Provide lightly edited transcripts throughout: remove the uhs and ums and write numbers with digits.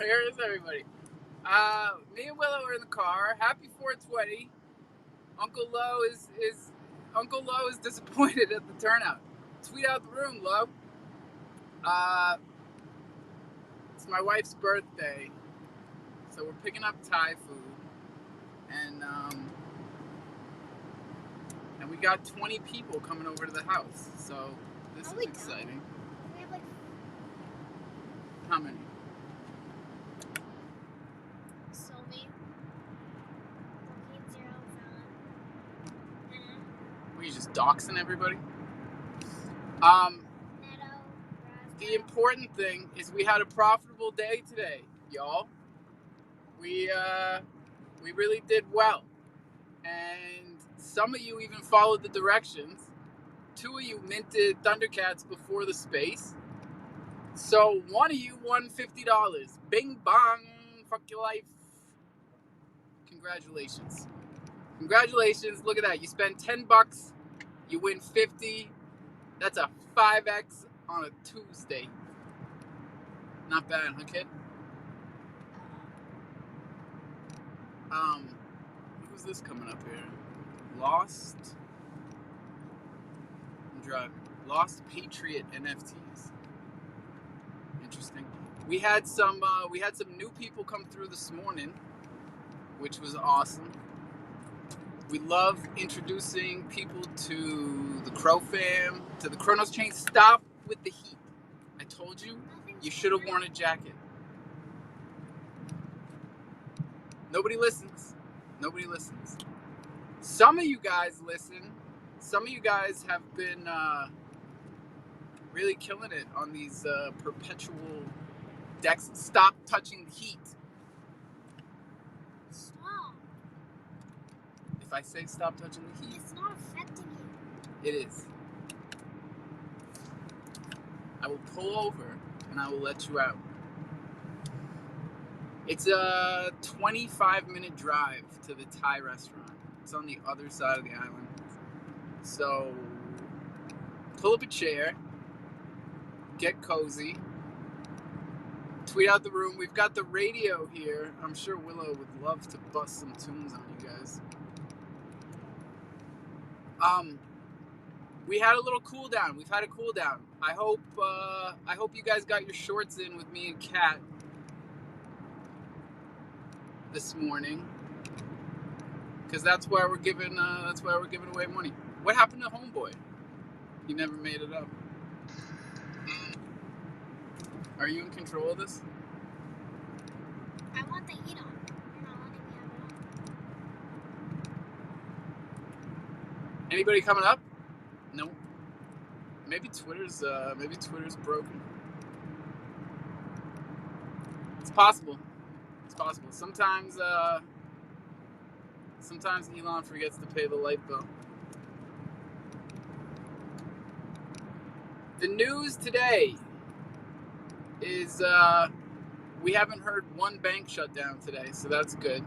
Where is everybody? Me and Willow are in the car. Happy 420. Uncle Lo is disappointed at the turnout. Tweet out the room, Lo. It's my wife's birthday, so we're picking up Thai food, and we got 20 people coming over to the house. So this is exciting. We have like how many? so many. Were you just doxing everybody? The important thing is we had a profitable day today, y'all. We really did well, and some of you even followed the directions. 2 of you minted Thundercats before the space, so 1 of you won $50. Bing bong, fuck your life. Congratulations. Look at that. You spend $10, you win 50. That's a 5x on a Tuesday. Not bad, huh, kid? Who's this coming up here? Lost Patriot NFTs. Interesting. We had some new people come through this morning, which was awesome. We love introducing people to the crofam, to the Chronos chain. Stop with the heat. I told you, you should have worn a jacket. Nobody listens. Some of you guys listen. Some of you guys have been really killing it on these perpetual decks. Stop touching the heat. Stop. If I say stop touching the heat, it's not affecting you. It is. I will pull over and I will let you out. It's a 25-minute drive to the Thai restaurant. It's on the other side of the island. So pull up a chair, get cozy, tweet out the room. We've got the radio here. I'm sure Willow would love to bust some tunes on you guys. We had a little cool down. We've had a cool down. I hope you guys got your shorts in with me and Kat this morning, because that's why we're giving away money. What happened to Homeboy? He never made it up. Are you in control of this? I want the heat on. You're not letting me have it on. Anybody coming up? No. Maybe Twitter's broken. It's possible. Sometimes Elon forgets to pay the light bill. The news today is we haven't heard one bank shut down today, so that's good.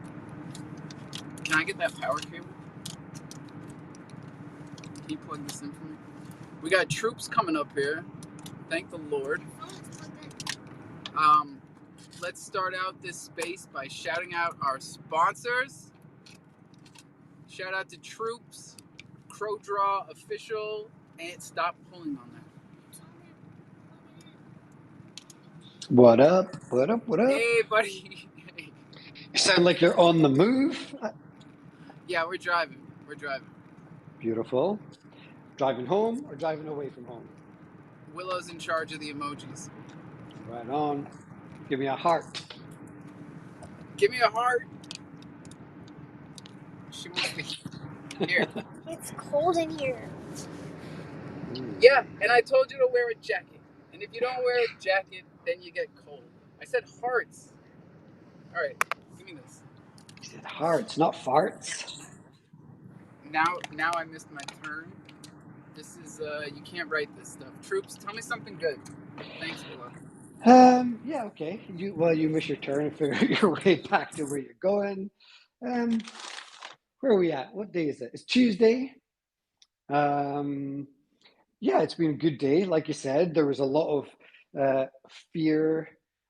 Can I get that power cable? Can you plug this in for me? We got Trooprz coming up here. Thank the Lord. Let's start out this space by shouting out our sponsors. Shout out to Trooprz, Crowdraw Official, and stop pulling on that. What up? Hey, buddy. You sound like you're on the move. Yeah, we're driving. Beautiful. Driving home or driving away from home? Willow's in charge of the emojis. Right on. Give me a heart. Give me a heart. She wants me. Here. It's cold in here. Yeah, and I told you to wear a jacket. And if you don't wear a jacket, then you get cold. I said hearts. All right, give me this. You said hearts, not farts. Now I missed my turn. This is you can't write this stuff. Trooprz, tell me something good. Thanks, Willow. Yeah, okay. You miss your turn and figure your way back to where you're going. Where are we at? What day is it? It's Tuesday. Yeah, it's been a good day. Like you said, there was a lot of fear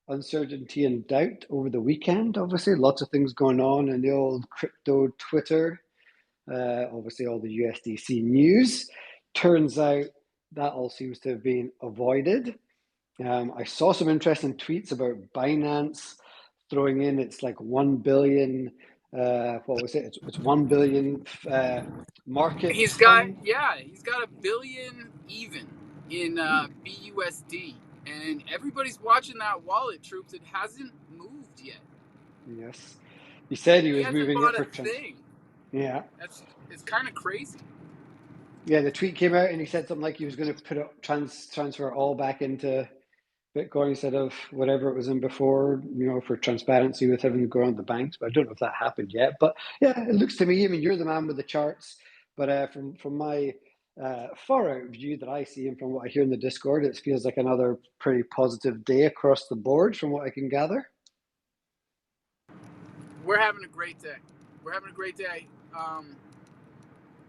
uncertainty and doubt over the weekend. Obviously, lots of things going on in the old crypto Twitter. Obviously, all the USDC news. Turns out that all seems to have been avoided. I saw some interesting tweets about Binance throwing in it's like 1 billion. What was it? It's 1 billion market He's got fund. he's got $1 billion even in BUSD, and everybody's watching that wallet, Troops. It hasn't moved yet. Yes, he said he He was hasn't moving it bought a for thing. Yeah, It's kind of crazy. yeah. The tweet came out and he said something like he was going to put it, transfer it all back into Bitcoin instead of whatever it was in before, for transparency with everything going on at the banks. But I don't know if that happened yet. But yeah, it looks to me, I mean, you're the man with the charts, but from my far out view that I see and from what I hear in the Discord, it feels like another pretty positive day across the board from what I can gather. We're having a great day.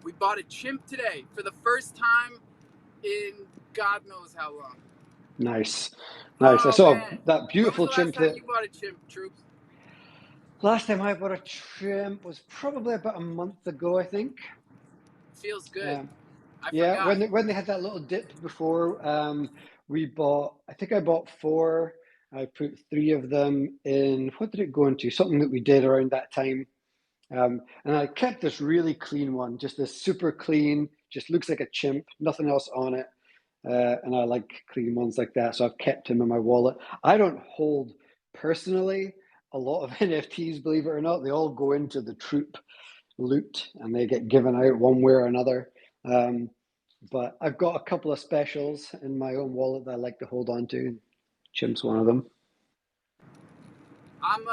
We bought a chimp today for the first time in God knows how long. Nice. I Oh saw man, that when was beautiful the last chimp time that you bought a chimp, Troops? last time I bought a chimp was probably about a month ago, I think. Feels good. I Yeah, forgot. when they had that little dip before, we bought. I think I bought four. I put three of them in. What did it go into? Something that we did around that time. And I kept this really clean one, just this super clean, just looks like a chimp, nothing else on it. And I like clean ones like that, so I've kept him in my wallet. I don't hold personally a lot of NFTs, believe it or not. They all go into the Trooprz loot and they get given out one way or another. But I've got a couple of specials in my own wallet that I like to hold on to. Chimp's one of them. I'm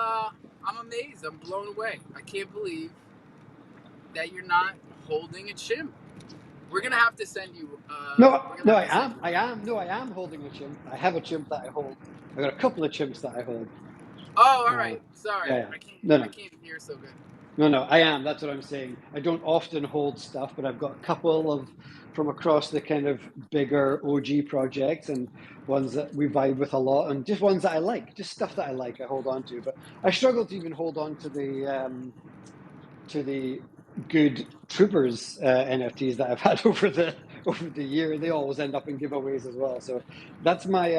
amazed. I'm blown away. I can't believe that you're not holding a chimp. We're gonna have to send you. No, I am holding a chimp. I have a chimp that I hold. I've got a couple of chimps that I hold. Oh, all right. Sorry, Yeah. No, I no. can't hear so good. No, I am. That's what I'm saying. I don't often hold stuff, but I've got a couple of from across the kind of bigger OG projects and ones that we vibe with a lot, and just ones that I like, just stuff that I like. I hold on to, but I struggle to even hold on to the good Trooprz NFTs that I've had over the year. They always end up in giveaways as well. So that's my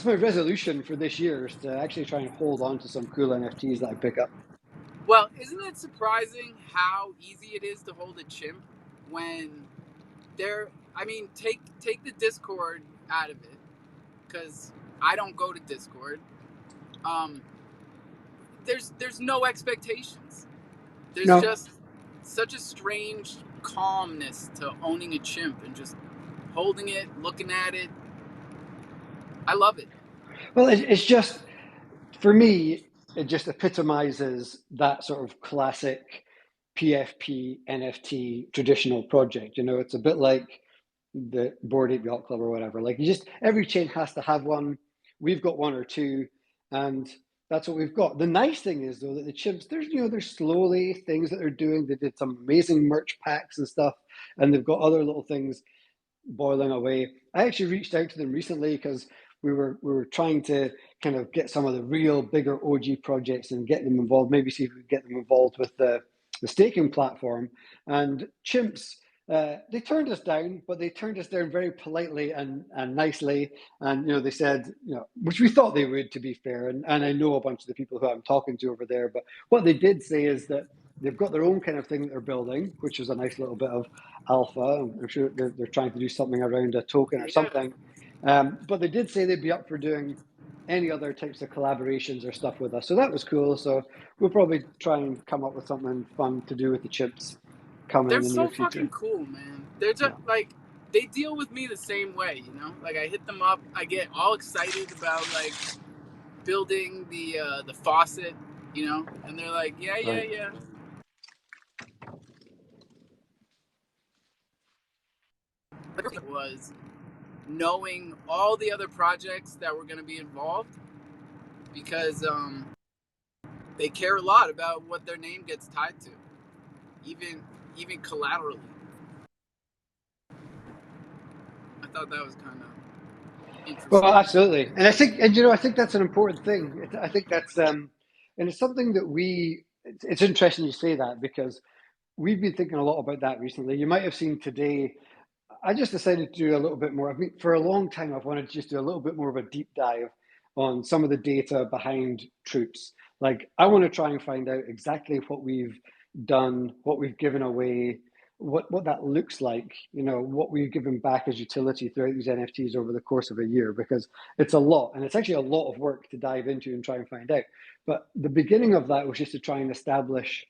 resolution for this year is to actually try and hold on to some cool NFTs that I pick up. Well, isn't it surprising how easy it is to hold a chimp when they're? I mean, take the Discord out of it, because I don't go to Discord. There's no expectations. There's No, just such a strange calmness to owning a chimp and just holding it, looking at it. I love it. well, it's just for me. It just epitomizes that sort of classic PFP NFT traditional project. It's a bit like the Bored Ape Yacht Club or whatever. Like every chain has to have one. We've got one or two, and that's what we've got. The nice thing is though that the chimps, there's slowly things that they're doing. They did some amazing merch packs and stuff, and they've got other little things boiling away. I actually reached out to them recently because we were trying to kind of get some of the real bigger OG projects and get them involved. Maybe see if we could get them involved with the staking platform. And Chimps, they turned us down, but they turned us down very politely and nicely. And they said, which we thought they would, to be fair. And I know a bunch of the people who I'm talking to over there. But what they did say is that they've got their own kind of thing that they're building, which is a nice little bit of alpha. I'm sure they're trying to do something around a token or Yeah. something. But they did say they'd be up for doing any other types of collaborations or stuff with us. So that was cool. So we'll probably try and come up with something fun to do with the chips coming They're in the near so future. fucking cool, man. They're just like, they deal with me the same way, Like I hit them up, I get all excited about like building the faucet, and they're like, yeah. It was knowing all the other projects that were going to be involved, because they care a lot about what their name gets tied to, even collaterally. I thought that was kind of Well, interesting. absolutely, and I think, and I think that's an important thing. I think that's, and it's something that It's interesting you say that because we've been thinking a lot about that recently. You might have seen today. I just decided to do a little bit more. I mean, for a long time, I've wanted to just do a little bit more of a deep dive on some of the data behind Trooprz. Like, I want to try and find out exactly what we've done, what we've given away, what that looks like, what we've given back as utility throughout these NFTs over the course of a year, because it's a lot, and it's actually a lot of work to dive into and try and find out. But the beginning of that was just to try and establish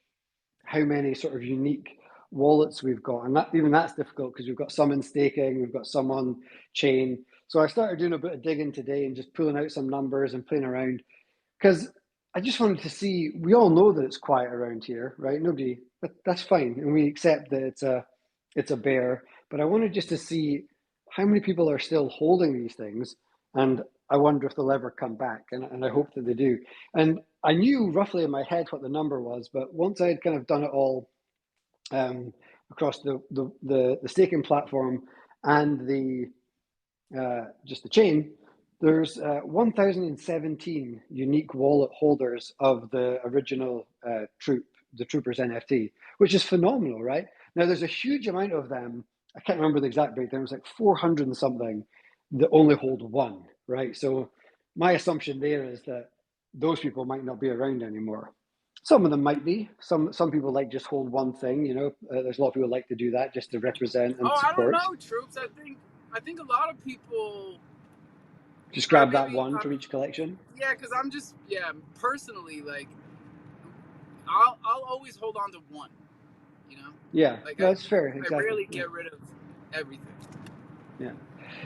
how many sort of unique wallets we've got. And that's difficult because we've got some in staking, we've got some on chain. So I started doing a bit of digging today and just pulling out some numbers and playing around because I just wanted to see, we all know that it's quiet around here, right? That's fine. And we accept that it's a bear, but I wanted just to see how many people are still holding these things. And I wonder if they'll ever come back. And I hope that they do. And I knew roughly in my head what the number was, but once I had kind of done it all across the staking platform and just the chain, there's 1,017 unique wallet holders of the original the Trooprz NFT, which is phenomenal, right? Now there's a huge amount of them. I can't remember the exact breakdown. It was like 400 and something that only hold one, right? So my assumption there is that those people might not be around anymore. Some of them might be. Some people like just hold one thing. There's a lot of people like to do that just to represent and Oh, I don't support. know, Troops. I think a lot of people, Just or grab that maybe one from each collection. yeah, because I'm just personally like I'll always hold on to one. You know, Yeah, like no, that's fair. I Exactly. rarely Yeah. get rid of everything. Yeah.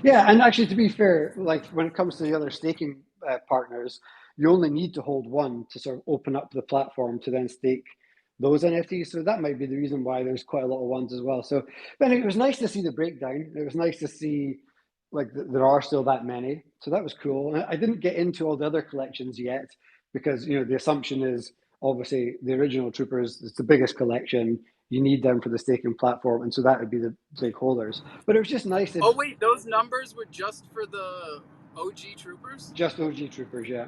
Yeah, and actually, to be fair, like when it comes to the other staking partners, you only need to hold one to sort of open up the platform to then stake those NFTs. So that might be the reason why there's quite a lot of ones as well. So, but anyway, it was nice to see the breakdown. It was nice to see like there are still that many. So that was cool. And I didn't get into all the other collections yet because the assumption is obviously the original Trooprz is the biggest collection. You need them for the staking platform, and so that would be the big holders. But it was just nice to Oh wait, those numbers were just for the OG Trooprz? just OG Trooprz, yeah.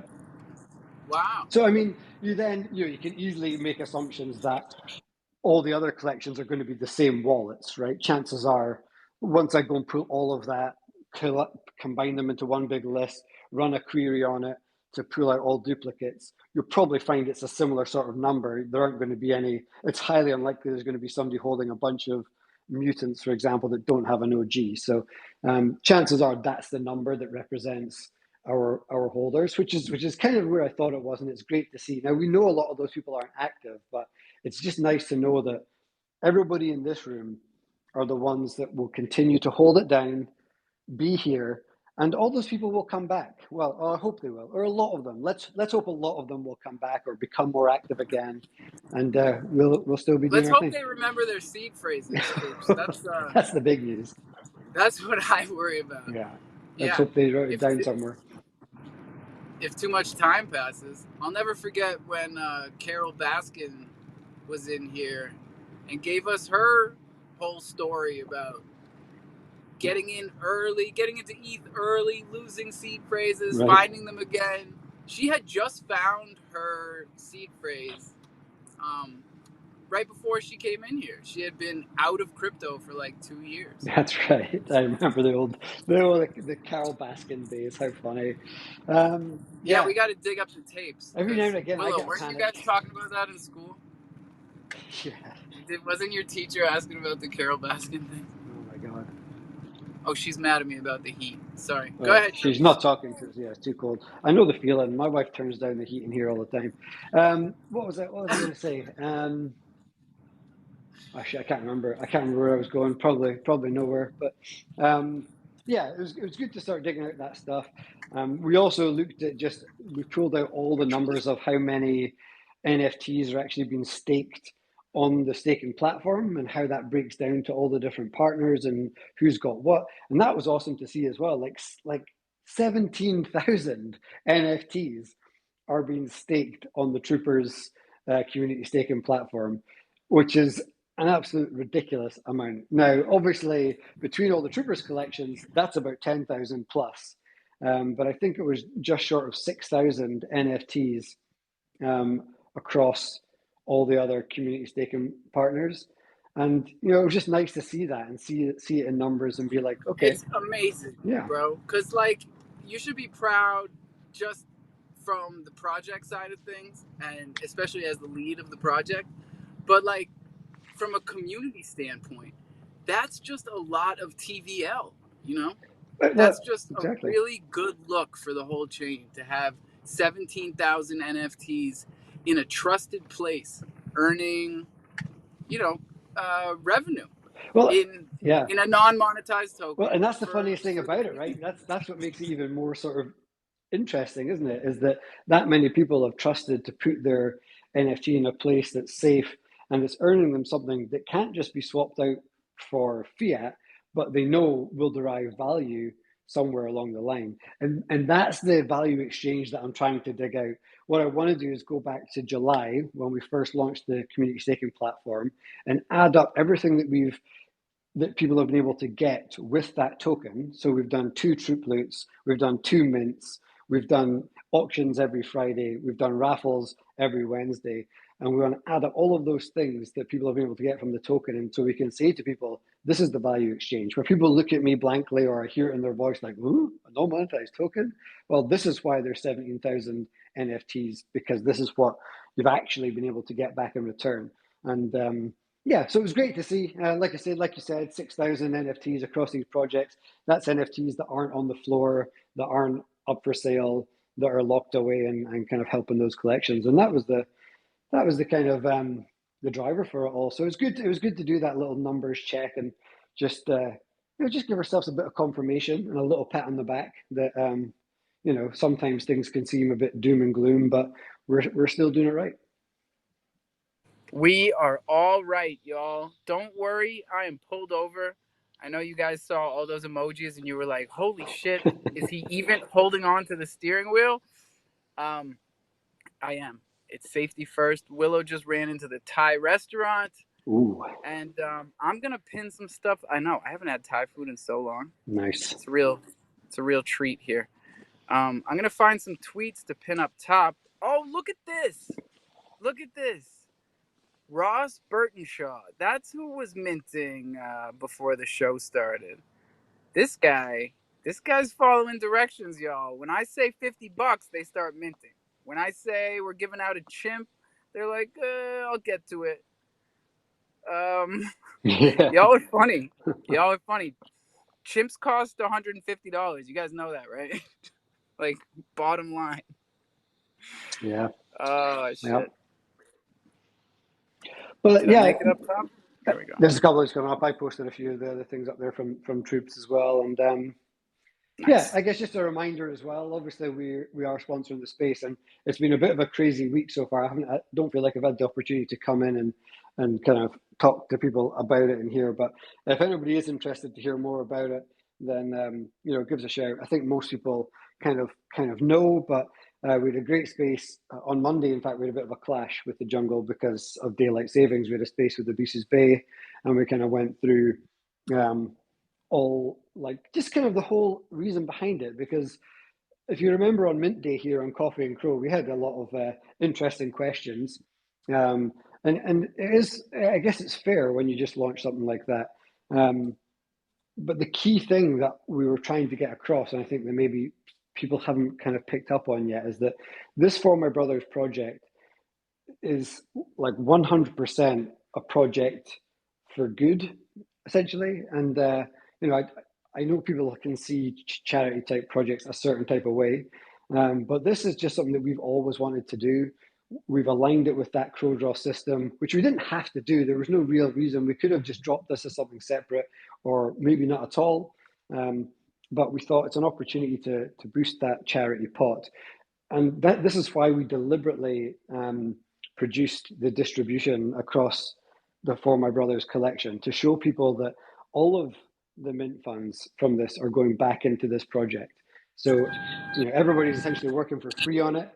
Wow. So I mean, you can easily make assumptions that all the other collections are going to be the same wallets, right? Chances are, once I go and pull all of that, combine them into one big list, run a query on it to pull out all duplicates, you'll probably find it's a similar sort of number. There aren't going to be any, it's highly unlikely there's going to be somebody holding a bunch of mutants, for example, that don't have an OG. So chances are that's the number that represents our holders, which is kind of where I thought it was, and it's great to see. Now we know a lot of those people aren't active, but it's just nice to know that everybody in this room are the ones that will continue to hold it down, be here, and all those people will come back. Well, I hope they will, or a lot of them. Let's hope a lot of them will come back or become more active again, and we'll still be doing Let's our hope thing. they remember their seed phrases, Troops. That's the big news. That's what I worry about. Yeah, let's Yeah. hope they wrote it If down somewhere. if too much time passes, I'll never forget when Carol Baskin was in here and gave us her whole story about getting in early, getting into ETH early, losing seed phrases, Right. finding them again. She had just found her seed phrase right before she came in here. She had been out of crypto for like 2 years. That's right. I remember the Carol Baskin days. How funny. Yeah, Yeah. we got to dig up the tapes. Every now and again, I Willow, get a weren't you panic. guys talking about that in school? Yeah. Wasn't your teacher asking about the Carol Baskin thing? Oh my God. Oh, she's mad at me about the heat. Sorry. Go Oh, ahead, she's Troops. not talking because yeah, it's too cold. I know the feeling. My wife turns down the heat in here all the time. What was that? What was I going to say? Actually, I can't remember. I can't remember where I was going. Probably nowhere. But yeah, it was good to start digging out that stuff. We also looked at we pulled out all the numbers of how many NFTs are actually being staked on the staking platform and how that breaks down to all the different partners and who's got what. And that was awesome to see as well. Like 17,000 NFTs are being staked on the Trooprz community staking platform, which is an absolute ridiculous amount. Now, obviously, between all the Trooprz collections, that's about 10,000 plus. but I think it was just short of 6,000 NFTs across all the other community staking partners. And it was just nice to see that and see it in numbers and be like, okay, It's amazing, yeah. bro. Because, like, you should be proud just from the project side of things, and especially as the lead of the project. But, like, from a community standpoint, that's just a lot of TVL, you know? Well, That's just a exactly. really good look for the whole chain to have 17,000 NFTs in a trusted place, earning, revenue Well, in yeah. in a non-monetized Well, token and that's the for funniest thing the about it, right? community. That's what makes it even more sort of interesting, isn't it? Is that many people have trusted to put their NFT in a place that's safe and it's earning them something that can't just be swapped out for fiat, but they know will derive value somewhere along the line. And that's the value exchange that I'm trying to dig out. What I want to do is go back to July when we first launched the community staking platform and add up everything that people have been able to get with that token. So we've done 2 Trooprz loots, we've done 2 mints, we've done auctions every Friday, we've done raffles every Wednesday, and we want to add up all of those things that people have been able to get from the token. And so we can say to people, this is the value exchange. Where people look at me blankly or I hear it in their voice like, ooh, a non-monetized token? Well, this is why there's 17,000 NFTs, because this is what you've actually been able to get back in return. And yeah, so it was great to see. Like you said, 6,000 NFTs across these projects. That's NFTs that aren't on the floor, that aren't up for sale, that are locked away and kind of helping those collections. And that was the kind of the driver for it all. So it was good. It was good to do that little numbers check and just just give ourselves a bit of confirmation and a little pat on the back that sometimes things can seem a bit doom and gloom, but we're still doing it right. We are all right, y'all. Don't worry, I am pulled over. I know you guys saw all those emojis and you were like, holy shit, is he even holding on to the steering wheel? Um, I am. It's safety first. Willow just ran into the Thai restaurant. Ooh, And I'm gonna pin some stuff. I know I haven't had Thai food in so long. nice. It's a real treat here. I'm gonna find some tweets to pin up top. Oh, look at this! Look at this! Ross Burtonshaw. That's who was minting before the show started. This guy, this guy's following directions, y'all. When I say $50, they start minting. When I say we're giving out a chimp, they're like, I'll get to it. Yeah. Y'all are funny. Y'all are funny. Chimps cost $150. You guys know that, right? Like, bottom line. Yeah. Oh, Yeah. shit. But Did I yeah, make it up top? There we go. there's a couple that's gone up. I posted a few of the other things up there from Trooprz as well. And yeah, Nice. I guess just a reminder as well. Obviously, we are sponsoring the space, and it's been a bit of a crazy week so far. I don't feel like I've had the opportunity to come in and kind of talk to people about it in here. But if anybody is interested to hear more about it, then give us a shout. I think most people kind of know, but we had a great space on Monday. In fact, we had a bit of a clash with the jungle because of daylight savings. We had a space with the Beaches Bay, and we kind of went through. All like just kind of the whole reason behind it, because if you remember on Mint Day here on Coffee and Crow, we had a lot of interesting questions, and it is, I guess it's fair when you just launch something like that, but the key thing that we were trying to get across, and I think that maybe people haven't kind of picked up on yet, is that this For My Brothers project is like 100% a project for good, essentially. And I know people can see charity type projects a certain type of way, but this is just something that we've always wanted to do. We've aligned it with that crow draw system, which we didn't have to do. There was no real reason. We could have just dropped this as something separate, or maybe not at all. But we thought it's an opportunity to boost that charity pot, and this is why we deliberately produced the distribution across the For My Brothers collection, to show people that all of the mint funds from this are going back into this project. So, everybody's essentially working for free on it,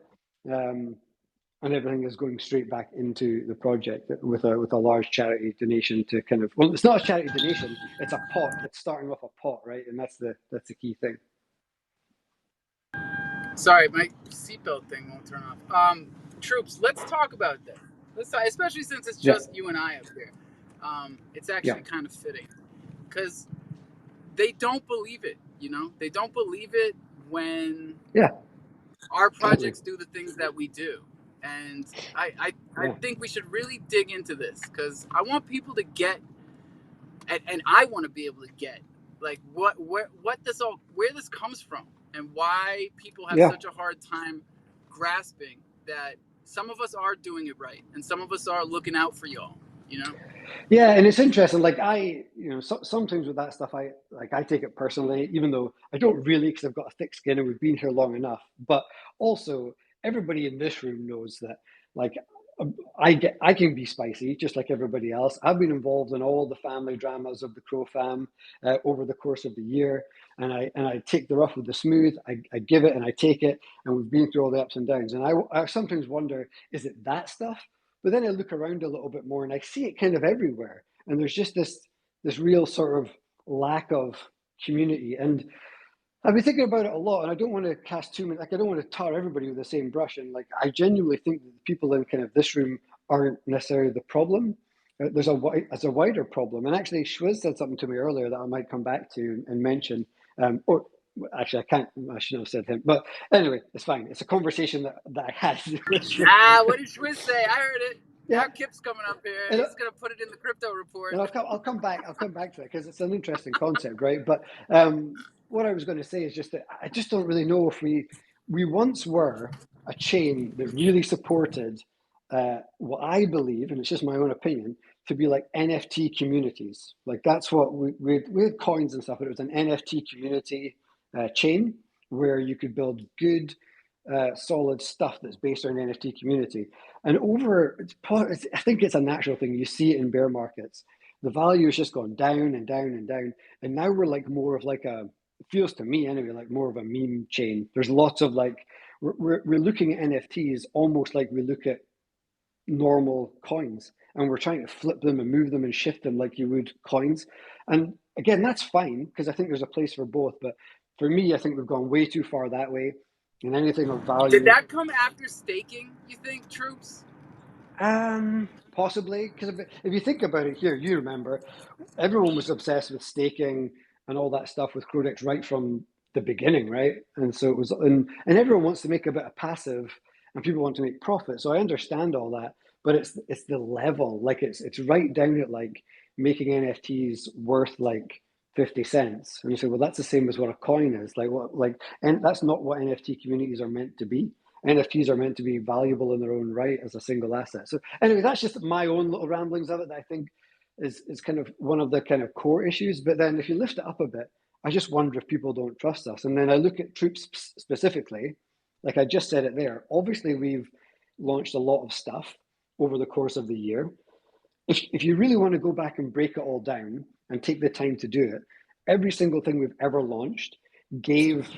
and everything is going straight back into the project with a large charity donation to kind of, well, it's not a charity donation, it's a pot. It's starting off a pot, right? And that's the key thing. Sorry, my seatbelt thing won't turn off. Troops, let's talk about this. Let's talk, especially since it's Yeah, just you and I up here. It's yeah, actually kind of fitting because they don't believe it. You know, they don't believe it when yeah, our totally. projects do the things that we do. And I Yeah, think we should really dig into this because I want people to get, and I want to be able to get, like what this all, where this comes from, and why people have yeah. such a hard time grasping that some of us are doing it right, and some of us are looking out for y'all. You know? Yeah, and it's interesting. Like sometimes with that stuff, I take it personally, even though I don't really, because I've got a thick skin and we've been here long enough. But also, everybody in this room knows that, like, I can be spicy just like everybody else. I've been involved in all the family dramas of the crofam over the course of the year, and I take the rough with the smooth. I give it and I take it, and we've been through all the ups and downs. And I sometimes wonder, is it that stuff? But then I look around a little bit more and I see it kind of everywhere. And there's just this real sort of lack of community. And I've been thinking about it a lot, and I don't want to cast too many, like, I don't want to tar everybody with the same brush. And like, I genuinely think that the people in kind of this room aren't necessarily the problem. There's a wider problem. And actually, Shwiz said something to me earlier that I might come back to and mention. Or actually, I shouldn't have said him. But anyway, it's fine. It's a conversation that I had with Shwiz. What did Schwiz say? I heard it. Now Yeah. Kip's coming up here, and And, he's gonna put it in the crypto report. and I'll come back. I'll come back to it because it's an interesting concept, right? But what I was going to say is just that I just don't really know if we once were a chain that really supported what I believe, and it's just my own opinion, to be like NFT communities. Like that's what we had coins and stuff, but it was an NFT community chain where you could build good, solid stuff that's based on an NFT community. And I think it's a natural thing. You see it in bear markets. The value has just gone down and down and down, and now we're like more of like it feels to me anyway, like more of a meme chain. There's lots of like we're looking at NFTs almost like we look at normal coins, and we're trying to flip them and move them and shift them like you would coins. And again, that's fine because I think there's a place for both. But for me, I think we've gone way too far that way. And anything of Did value, that come after staking? You think, Troops? possibly, because if you think about it here, you remember everyone was obsessed with staking and all that stuff with Codex right from the beginning, right? And so it was, and everyone wants to make a bit of passive, and people want to make profit. So I understand all that, but it's the level, like it's right down at like making NFTs worth like 50 cents. And you say, well, that's the same as what a coin is. Like what, like, and that's not what NFT communities are meant to be. NFTs are meant to be valuable in their own right as a single asset. So anyway, that's just my own little ramblings of it that I think is kind of one of the kind of core issues. But then if you lift it up a bit, I just wonder if people don't trust us. And then I look at Trooprz specifically, like I just said it there. Obviously, we've launched a lot of stuff over the course of the year. If you really want to go back and break it all down and take the time to do it, every single thing we've ever launched gave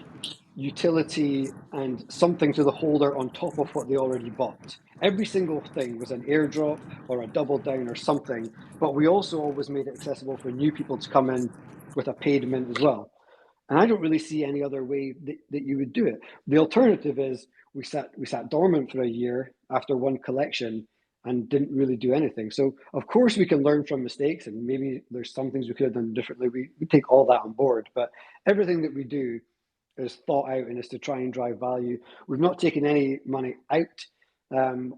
utility and something to the holder on top of what they already bought. Every single thing was an airdrop or a double down or something, but we also always made it accessible for new people to come in with a paid mint as well. And I don't really see any other way that you would do it. The alternative is we sat dormant for a year after one collection and didn't really do anything. So of course we can learn from mistakes, and maybe there's some things we could have done differently. We take all that on board, but everything that we do is thought out and is to try and drive value. We've not taken any money out.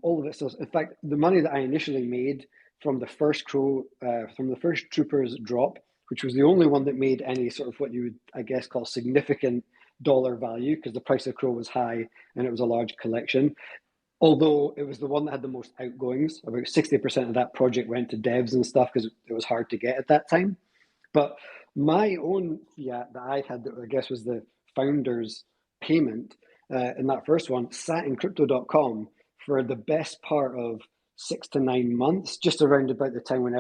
All of it. So, in fact, the money that I initially made from the first from the first Trooprz drop, which was the only one that made any sort of what you would, I guess, call significant dollar value, because the price of Crow was high and it was a large collection. Although it was the one that had the most outgoings, about 60% of that project went to devs and stuff because it was hard to get at that time. But my own fiat that I had, that I guess was the founder's payment in that first one, sat in crypto.com for the best part of 6 to 9 months, just around about the time when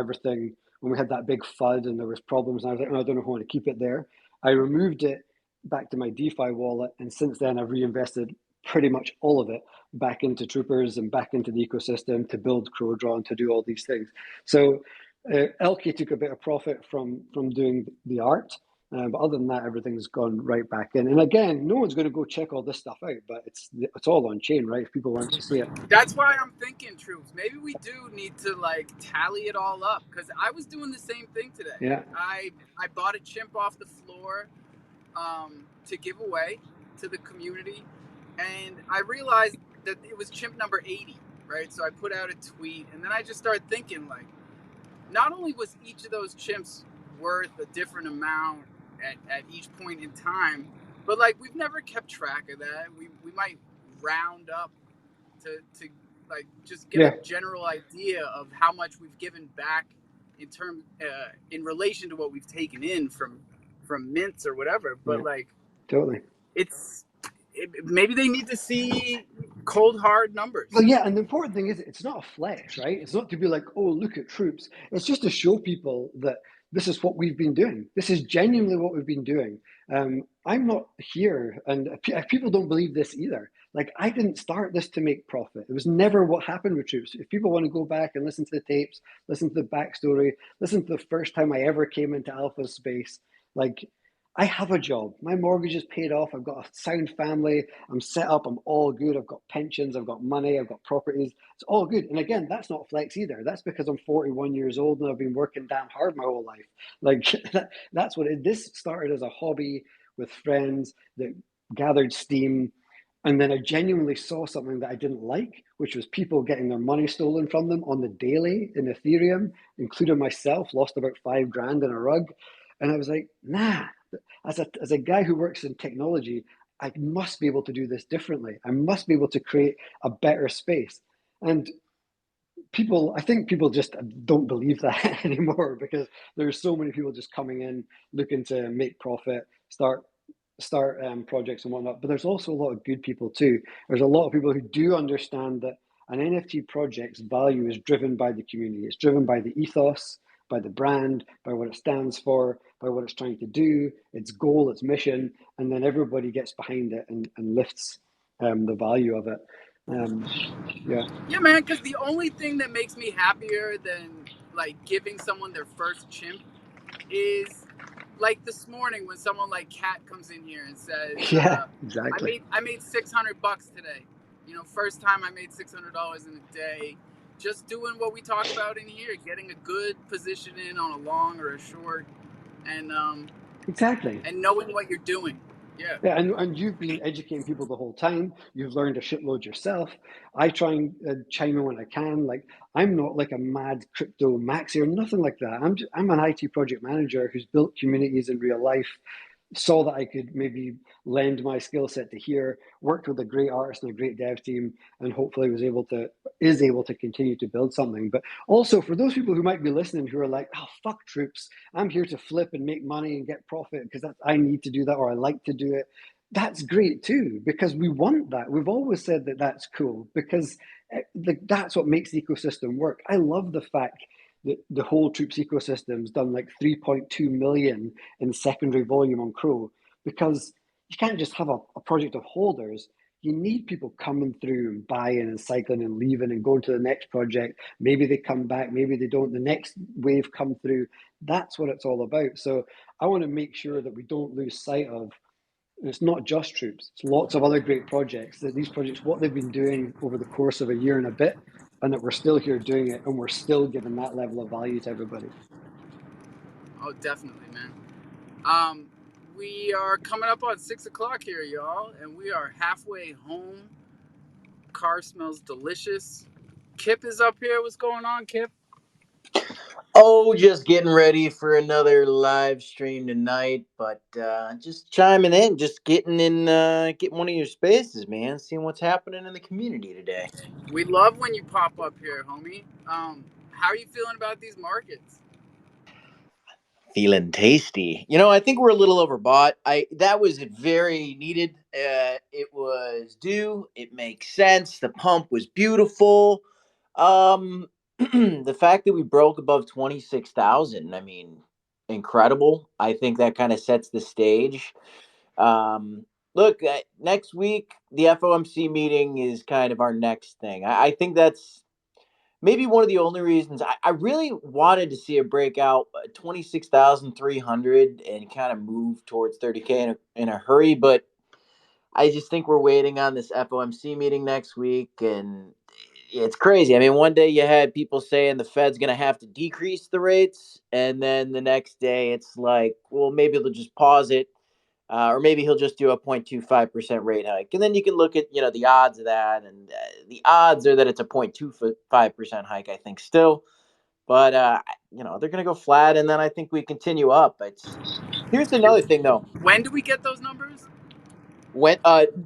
we had that big FUD and there was problems. And I was like, oh, I don't know if I want to keep it there. I removed it back to my DeFi wallet. And since then, I've reinvested pretty much all of it back into Trooprz and back into the ecosystem to build CrowDraw and to do all these things. So LK took a bit of profit from doing the art, But other than that, everything's gone right back in. And again, no one's going to go check all this stuff out, but it's all on chain, right? If people want to see it. That's why I'm thinking, Trooprz, maybe we do need to like tally it all up, because I was doing the same thing today. Yeah. I bought a chimp off the floor to give away to the community, and I realized that it was chimp number 80, right? So I put out a tweet, and then I just started thinking, like, not only was each of those chimps worth a different amount at each point in time, but like we've never kept track of that. We might round up to like just get a general idea of how much we've given back in relation to what we've taken in from mints or whatever. But like, totally, maybe they need to see cold hard numbers. Well, yeah, and the important thing is it's not a flex, right? It's not to be like, oh, look at Trooprz. It's just to show people that this is what we've been doing. This is genuinely what we've been doing. I'm not here, and people don't believe this either. Like, I didn't start this to make profit. It was never what happened with Trooprz. If people want to go back and listen to the tapes, listen to the backstory, listen to the first time I ever came into alpha space, like, I have a job. My mortgage is paid off. I've got a sound family. I'm set up. I'm all good. I've got pensions. I've got money. I've got properties. It's all good. And again, that's not flex either. That's because I'm 41 years old and I've been working damn hard my whole life. Like that's what it. This started as a hobby with friends that gathered steam. And then I genuinely saw something that I didn't like, which was people getting their money stolen from them on the daily in Ethereum, including myself, lost about $5,000 in a rug. And I was like, nah, as a guy who works in technology, I must be able to do this differently. I must be able to create a better space. And I think people just don't believe that anymore because there's so many people just coming in looking to make profit, start projects and whatnot. But there's also a lot of good people too. There's a lot of people who do understand that an NFT project's value is driven by the community. It's driven by the ethos, by the brand, by what it stands for, by what it's trying to do, its goal, its mission, and then everybody gets behind it and lifts the value of it. Yeah, man, because the only thing that makes me happier than like giving someone their first chimp is like this morning when someone like Kat comes in here and says, exactly. I made $600 today. You know, first time I made $600 in a day. Just doing what we talk about in here, getting a good position in on a long or a short, and exactly, and knowing what you're doing. Yeah, and you've been educating people the whole time. You've learned a shitload yourself. I try and chime in when I can. Like, I'm not like a mad crypto maxi or nothing like that. I'm an IT project manager who's built communities in real life, saw that I could maybe lend my skill set to here, worked with a great artist and a great dev team, and hopefully is able to continue to build something. But also for those people who might be listening who are like, oh, fuck Trooprz, I'm here to flip and make money and get profit because I need to do that or I like to do it. That's great too, because we want that. We've always said that that's cool because that's what makes the ecosystem work. I love the fact the whole Trooprz ecosystem's done like 3.2 million in secondary volume on Crow, because you can't just have a project of holders. You need people coming through and buying and cycling and leaving and going to the next project. Maybe they come back, maybe they don't. The next wave come through. That's what it's all about. So I want to make sure that we don't lose sight of, and it's not just Trooprz, it's lots of other great projects, that these projects, what they've been doing over the course of a year and a bit, and that we're still here doing it and we're still giving that level of value to everybody. Oh, definitely, man. We are coming up on 6 o'clock here, y'all, and we are halfway home. Car smells delicious. Kip is up here. What's going on, Kip? Oh, just getting ready for another live stream tonight, but just chiming in, just getting one of your spaces, man, seeing what's happening in the community today. We love when you pop up here, homie. How are you feeling about these markets? Feeling tasty. I think we're a little overbought. That was very needed. It was due. It makes sense. The pump was beautiful. The fact that we broke above 26,000, I mean, incredible. I think that kind of sets the stage. Look, next week, the FOMC meeting is kind of our next thing. I think that's maybe one of the only reasons I really wanted to see it break out 26,300 and kind of move towards 30K in a hurry, but I just think we're waiting on this FOMC meeting next week, and it's crazy. I mean, one day you had people saying the Fed's going to have to decrease the rates, and then the next day it's like, well, maybe they'll just pause it, or maybe he'll just do a 0.25% rate hike. And then you can look at the odds of that, and the odds are that it's a 0.25% hike. I think still, but they're going to go flat, and then I think we continue up. Here's another thing though. When do we get those numbers? When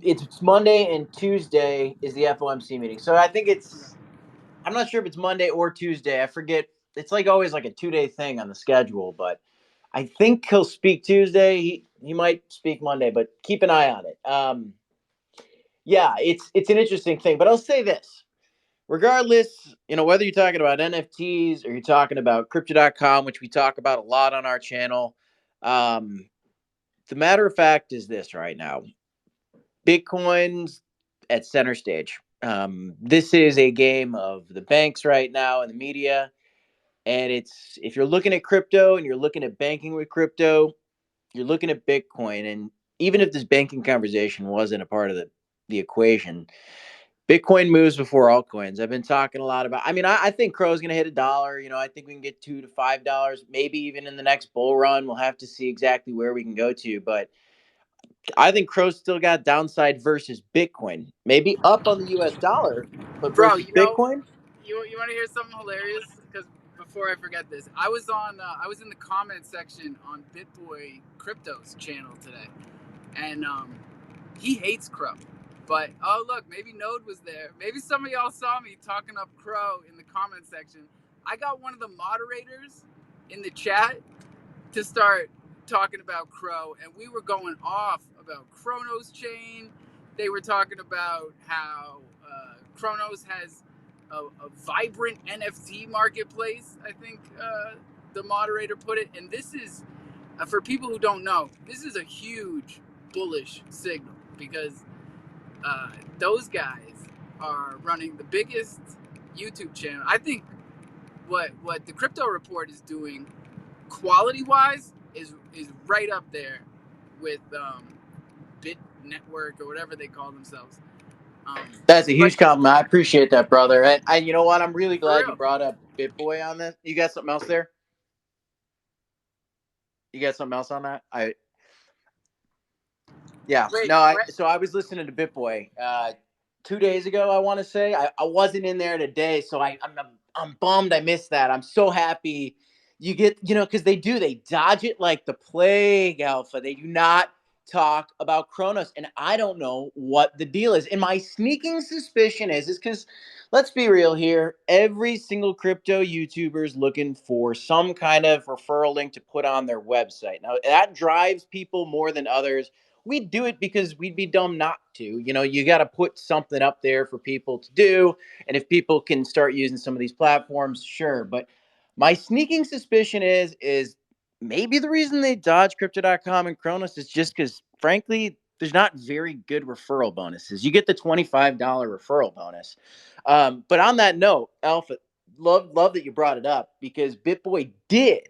it's Monday and Tuesday is the FOMC meeting. So I think I'm not sure if it's Monday or Tuesday. I forget. It's like always like a 2-day thing on the schedule, but I think he'll speak Tuesday. He might speak Monday, but keep an eye on it. Yeah, it's an interesting thing, but I'll say this. Regardless, whether you're talking about NFTs or you're talking about crypto.com, which we talk about a lot on our channel, the matter of fact is this right now. Bitcoin's at center stage. This is a game of the banks right now and the media. And if you're looking at crypto and you're looking at banking with crypto, you're looking at Bitcoin. And even if this banking conversation wasn't a part of the equation, Bitcoin moves before altcoins. I've been talking a lot about, I think Crow's going to hit $1. I think we can get $2 to $5, maybe even in the next bull run. We'll have to see exactly where we can go to. But I think Crow's still got downside versus Bitcoin. Maybe up on the US dollar, but Bro, versus Bitcoin? you want to hear something hilarious? Because before I forget this, I was in the comment section on BitBoy Crypto's channel today, and he hates Crow. But oh look, maybe Node was there. Maybe some of y'all saw me talking up Crow in the comment section. I got one of the moderators in the chat to start talking about Crow, and we were going off about Chronos Chain. They were talking about how Chronos has a vibrant NFT marketplace. I think the moderator put it, and this is for people who don't know. This is a huge bullish signal because those guys are running the biggest YouTube channel. I think what the Crypto Report is doing, quality wise, is right up there with Bit Network or whatever they call themselves. That's a huge compliment. I appreciate that, brother. And you know what? I'm really glad real. you brought up BitBoy on this. You got something else there? You got something else on that? Yeah. Wait, No, what? so I was listening to BitBoy 2 days ago, I want to say. I wasn't in there today, so I'm bummed I missed that. I'm so happy you get, because they dodge it like the plague, Alpha. They do not talk about Kronos, and I don't know what the deal is. And my sneaking suspicion is because, let's be real here, every single crypto YouTuber is looking for some kind of referral link to put on their website. Now, that drives people more than others. We'd do it because we'd be dumb not to. You got to put something up there for people to do. And if people can start using some of these platforms, sure. But my sneaking suspicion is maybe the reason they dodge crypto.com and Kronos is just because, frankly, there's not very good referral bonuses. You get the $25 referral bonus. But on that note, Alpha, love that you brought it up because BitBoy did.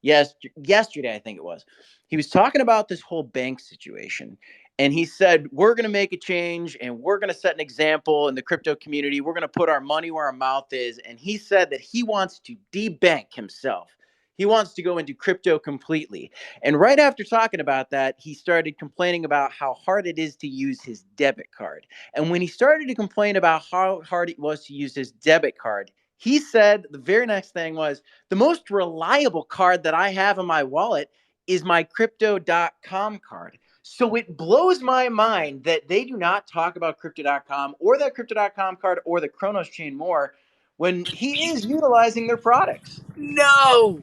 Yesterday, I think it was. He was talking about this whole bank situation. And he said, we're going to make a change and we're going to set an example in the crypto community. We're going to put our money where our mouth is. And he said that he wants to debank himself. He wants to go into crypto completely. And right after talking about that, he started complaining about how hard it is to use his debit card. And when he started to complain about how hard it was to use his debit card, he said the very next thing was, the most reliable card that I have in my wallet is my crypto.com card. So it blows my mind that they do not talk about crypto.com or that crypto.com card or the Kronos chain more when he is utilizing their products. No.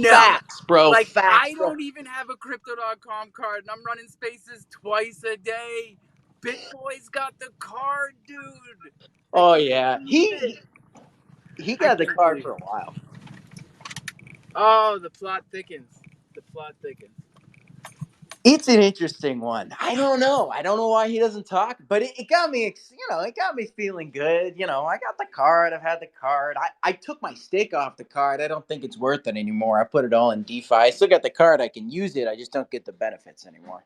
Facts, bro. Like, Facts, I bro. don't even have a crypto.com card, and I'm running spaces twice a day. BitBoy's got the card, dude. Oh, yeah. He got the card for a while. Oh, the plot thickens. It's an interesting one. I don't know. I don't know why he doesn't talk, but it got me, it got me feeling good. I got the card. I've had the card. I took my stake off the card. I don't think it's worth it anymore. I put it all in DeFi. I still got the card. I can use it. I just don't get the benefits anymore.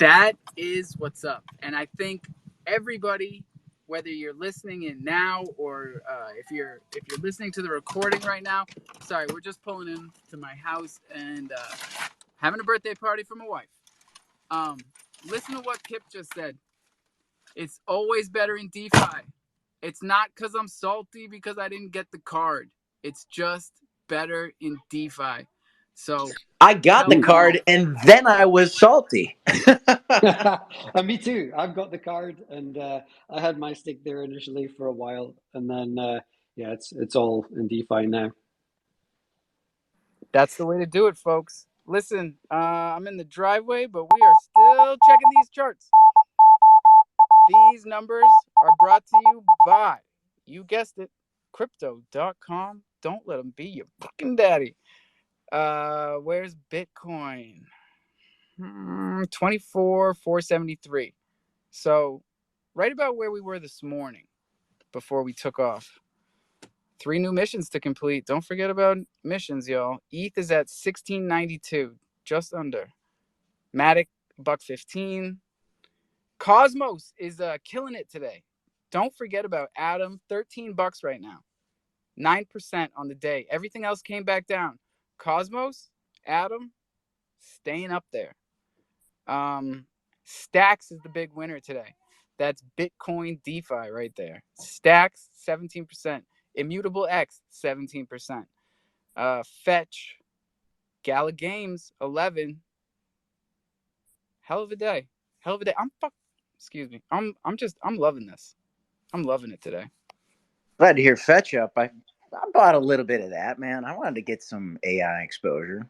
That is what's up. And I think everybody, whether you're listening in now or if you're listening to the recording right now, sorry, we're just pulling in to my house and having a birthday party for my wife. Listen to what Kip just said. It's always better in DeFi. It's not because I'm salty because I didn't get the card. It's just better in DeFi. So I got the card and then I was salty. And me too. I've got the card, and I had my stake there initially for a while, and then yeah, it's all in DeFi now. That's the way to do it, folks. Listen, I'm in the driveway, but we are still checking these charts. These numbers are brought to you by, you guessed it, crypto.com. Don't let them be your fucking daddy. Where's Bitcoin? 24,473. So, right about where we were this morning before we took off. 3 new missions to complete. Don't forget about missions, y'all. ETH is at 1692, just under. Matic, $1.15. Cosmos is killing it today. Don't forget about Atom, $13 right now. 9% on the day. Everything else came back down. Cosmos, Atom, staying up there. Stacks is the big winner today. That's Bitcoin DeFi right there. Stacks, 17%. Immutable X, 17%. Fetch, Gala Games, 11. Hell of a day. Excuse me. I'm loving this. I'm loving it today. Glad to hear Fetch up. I bought a little bit of that, man. I wanted to get some AI exposure.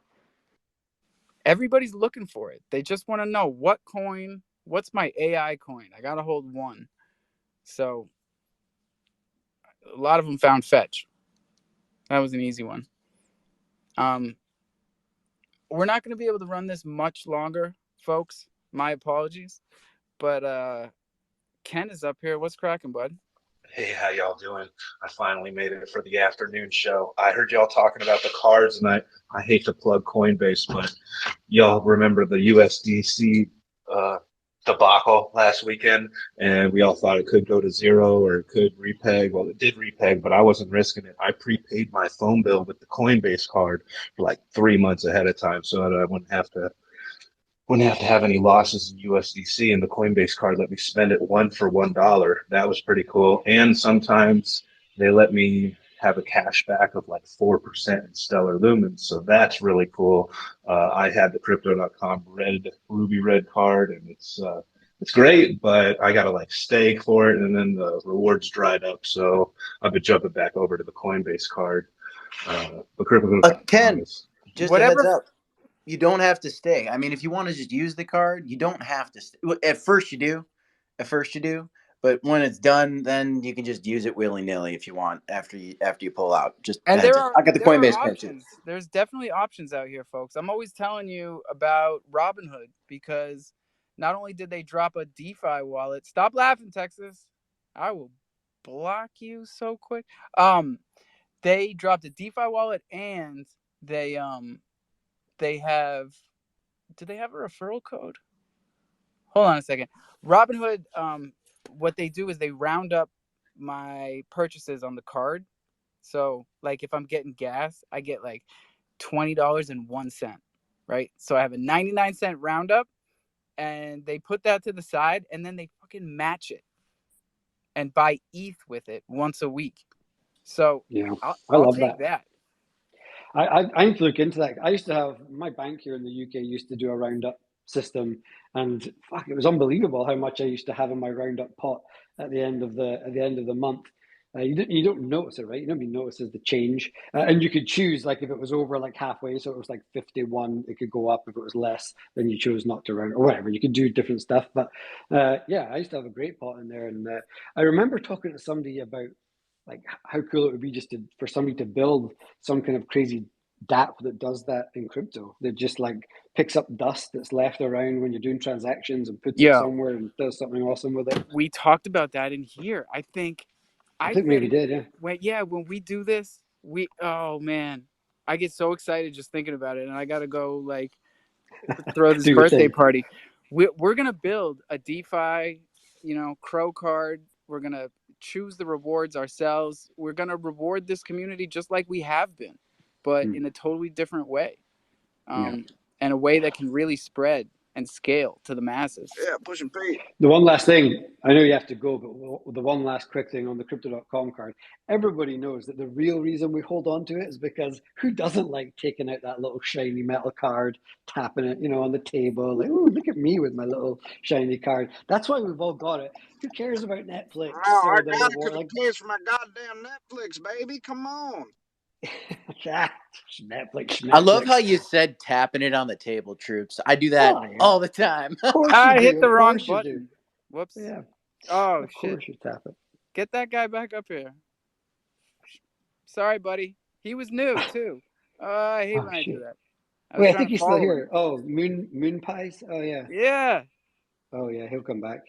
Everybody's looking for it. They just want to know what's my AI coin? I got to hold one. So a lot of them found Fetch. That was an easy one. We're not going to be able to run this much longer, folks. My apologies. But Ken is up here. What's cracking, bud? Hey, how y'all doing? I finally made it for the afternoon show. I heard y'all talking about the cards, and I hate to plug Coinbase, but y'all remember the USDC debacle last weekend, and we all thought it could go to zero or it could repeg. Well, it did repeg, but I wasn't risking it. I prepaid my phone bill with the Coinbase card for like 3 months ahead of time so that I wouldn't have to have any losses in USDC, and the Coinbase card let me spend it $1 for $1. That was pretty cool. And sometimes they let me have a cash back of like 4% in Stellar Lumens, so that's really cool. I had the Crypto.com Ruby Red card, and it's great, but I got to like stake for it, and then the rewards dried up, so I've been jumping back over to the Coinbase card. But Crypto.com Ken, just Whatever. a heads up. You don't have to stay. I mean, if you want to just use the card, you don't have to stay. At first you do. But when it's done, then you can just use it willy-nilly if you want after you pull out. I got the Coinbase card too. There's definitely options out here, folks. I'm always telling you about Robinhood because not only did they drop a DeFi wallet. Stop laughing, Texas. I will block you so quick. They dropped a DeFi wallet and they have. Do they have a referral code? Hold on a second. Robinhood, what they do is they round up my purchases on the card. So, like, if I'm getting gas, I get like $20.01, right? So I have a 99-cent roundup, and they put that to the side, and then they fucking match it and buy ETH with it once a week. So yeah, I'll take that. I need to look into that. I used to have my bank here in the UK used to do a roundup system, and fuck, it was unbelievable how much I used to have in my roundup pot at the end of the month. You don't notice it, right? Nobody notices the change, and you could choose like if it was over like halfway, so it was like 51, it could go up. If it was less, then you chose not to round or whatever. You could do different stuff, but yeah, I used to have a great pot in there, and I remember talking to somebody about like how cool it would be just for somebody to build some kind of crazy dApp that does that in crypto. That just like picks up dust that's left around when you're doing transactions and puts it Yeah, somewhere and does something awesome with it. we talked about that in here. I think I think maybe did, yeah. when we do this, oh man, I get so excited just thinking about it, and I gotta go like throw this Do your birthday thing. party. We're gonna build a DeFi, Crow card. We're gonna choose the rewards ourselves. We're gonna reward this community just like we have been, but in a totally different way, Yeah. and a way that can really spread and scale to the masses. Yeah, pushing Pete. The one last thing, I know you have to go, but the one last quick thing on the crypto.com card, everybody knows that the real reason we hold on to it is because who doesn't like taking out that little shiny metal card, tapping it, on the table, like, oh, look at me with my little shiny card. That's why we've all got it. Who cares about Netflix Oh, I or the got it reward? because it pays for my goddamn Netflix, baby. Come on. Netflix. I love how you said tapping it on the table, Troops. I do that all the time. Of course I you do. hit the Of wrong course you button. do. Whoops. Yeah. Oh, Of shit. course you tap it. Get that guy back up here. Sorry, buddy. He was new, too. I hate when I do that. Wait, I think he's still here. Oh, Moon Pies? Oh, yeah. Yeah. Oh, yeah, he'll come back.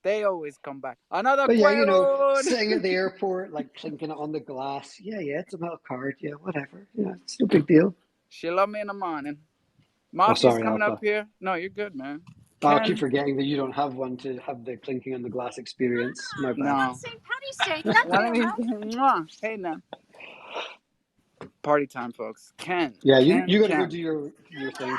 They always come back. Another But yeah, Quaalude! sitting at the airport, like clinking it on the glass. Yeah, it's a metal card. Yeah, whatever. Yeah, it's no big deal. She love me in the morning. Oh, Mafia's sorry, coming Alpha. up here. No, you're good, man. I keep forgetting that you don't have one to have the clinking on the glass experience. My bad. No. St. Patty's Day. Nothing. Hey, now. Party time, folks. Ken. Yeah, Ken, you got to go Ken. do your thing.